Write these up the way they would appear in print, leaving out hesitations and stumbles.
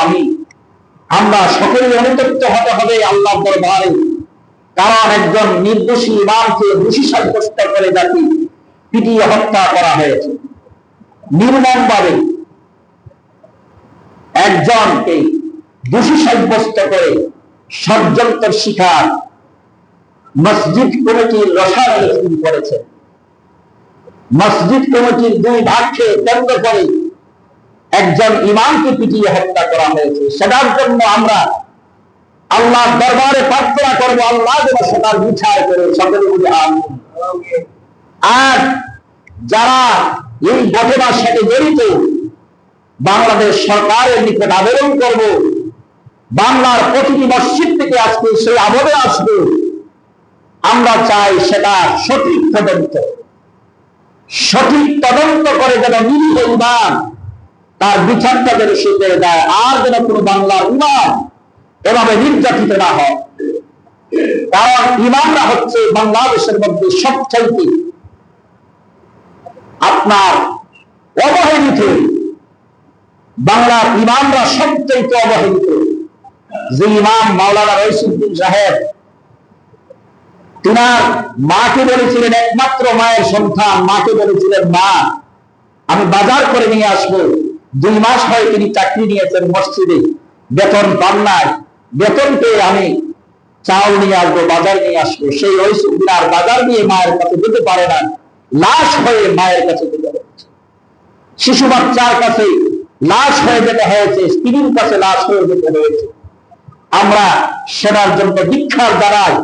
আমি আমরা সকলেই অনুতপ্ত হতে হবে আল্লাহর দরবারে। কারণ একজন নির্দোষী ইমামকে দোষী সাব্যস্ত করে তাকে পিটিয়ে হত্যা করা হয়েছে নির্মমভাবে। একজনকে দোষী সাব্যস্ত করে ষড়যন্ত্র শিকার মসজিদ কমিটির রসায়ন শুরু করেছে। মসজিদ কমিটির দুই ভাগকে কেন্দ্র করে একজন ইমামকে পিটিয়ে হত্যা করা হয়েছে। সেটার জন্য আমরা আল্লাহর দরবারে প্রার্থনা করবো, আল্লাহ যেন সেটার বিচার করে সকলে বলি আমিন। আর যারা এই ঘটনার সাথে জড়িত, বাংলাদেশ সরকারের নিকট আবেদন করব, বাংলার প্রতিটি মসজিদ থেকে আজকে সেই আবেদন আসবে। আমরা চাই সেটা সঠিক তদন্ত করে যেন নিরীহ ইমাম তার বিচারটা যেন সে করে দেয়, আর যেন কোনো বাংলার ইমাম এভাবে নির্যাতিত না হয়। কারণ ইমামরা হচ্ছে বাংলাদেশের মধ্যে সবচাইতে আপনার অবহেলিত, বাংলার ইমামরা সবচাইতে অবহেলিত। যে ইমাম মাওলানা রইসুদ্দিন সাহেব, তিনার মাকে বলেছিলেন, একমাত্র মায়ের সন্তান, মাকে বলেছিলেন, মা আমি বাজার করে নিয়ে আসবো। 2 মাস হয় তিনি চাকরি নিয়েছেন মসজিদে, বেতন পান নাই। বেতন পেয়ে আমি চাউল নিয়ে আসবো, বাজার নিয়ে আসবো। সেই রইসুদ্দিন আর বাজার নিয়ে মায়ের কাছে যেতে পারে না, লাশ হয়ে মায়ের কাছে যেতে হয়েছে। শিশু বাচ্চার কাছে লাশ হয়ে যেতে হয়েছে, স্ত্রীর কাছে লাশ হয়ে যেতে হয়েছে। আমরা সেটার জন্য দীক্ষার দ্বারাই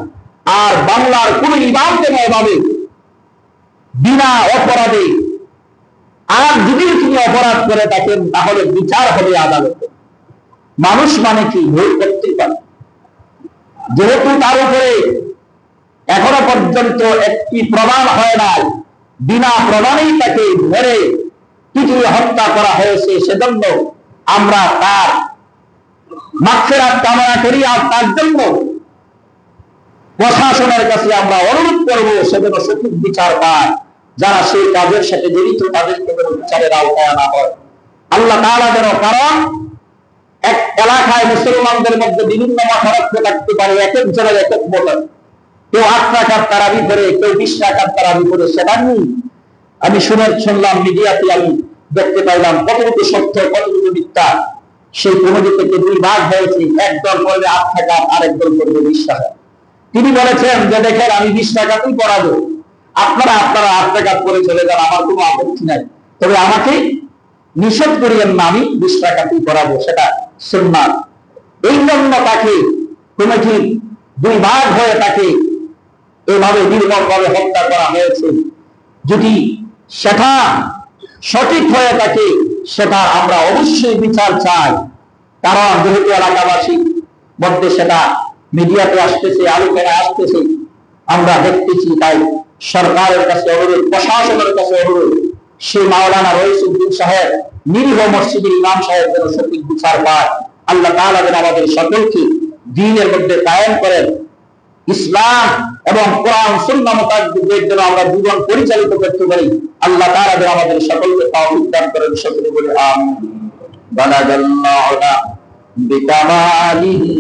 আর বাংলার কোন ইমামকে এভাবে বিনা অপরাধে, আর যদি তিনি অপরাধ করে থাকেন তাহলে বিচার হবে আদালতে। মানুষ মানে কি ভুল করতে পারে, যেহেতু তার উপরে এখনো পর্যন্ত একটি প্রমাণ হয় নাই, বিনা প্রমাণেই তাকে ধরে পিটিয়ে হত্যা করা হয়েছে, সেজন্য আমরা তার মাগফিরাত কামনা করি। আর তার জন্য প্রশাসনের কাছে আমরা অনুরোধ করব, সেজন্য সঠিক বিচার পায়। যারা সেই কাজের সাথে জড়িত তাদেরকে যেন বিচারের আওতায় আনা হয়। আল্লাহ তাআলা যেন, কারণ এক এলাকায় মুসলমানদের মধ্যে বিভিন্ন মতামত থাকতে পারে, এক এক জনের এক এক মত। কেউ 8 রাকাত তারাবি করে, কেউ 20 রাকাত তারাবি করে। সেটা নিয়ে আমি শুনলাম মিডিয়াতে, আমি দেখতে পাইলাম কতটুকু সত্য কতটুকু মিথ্যা। সেই কমিটি থেকে 2 ভাগ হয়েছে, একদল করবে 8 রাকাত, আরেক দল করবে 20 রাকাত। তিনি বলেছেন যে দেখেন আমি 20 রাকাতই পড়াবো, আপনারা 8 রাকাত করে চলে যান, আমার কোনো আপত্তি নাই, তবে আমাকে নিষেধ করিয়েন না, আমি 20 রাকাতই পড়াবো, সেটা সুন্নাত। এই জন্য তাকে কমিটির 2 ভাগ হয়ে তাকে এভাবে নির্মমভাবে হত্যা করা হয়েছে। যদি সেটা সঠিক হয়ে থাকে, সেটা আমরা অবশ্যই বিচার চাই। কারণ যেহেতু এলাকাবাসীর মধ্যে সেটা মিডিয়াতে আসতেছে, আলোচনায় আসতেছে, আমরা দেখতেছি, তাই সরকারের কাছে অনুরোধ, প্রশাসনের কাছে অনুরোধ, সেই মাওলানা রইসুদ্দিন সাহেব, নিরীহ মসজিদের ইমাম সাহেব যেন সঠিক বিচার পায়। আল্লাহ তাআলা যেন আমাদের সকলকে দ্বীনের মধ্যে কায়েম করেন, ইসলাম এবং কোরআন সুন্নাহ মোতাবেক যেন আমরা জীবন পরিচালিত করতে পারি। আল্লাহ তাআলা যেন আমাদের সকলকে তৌফিক দান করেন, সকলে বলে আমিন। বালাগাল্লাহু বিকামালিহি।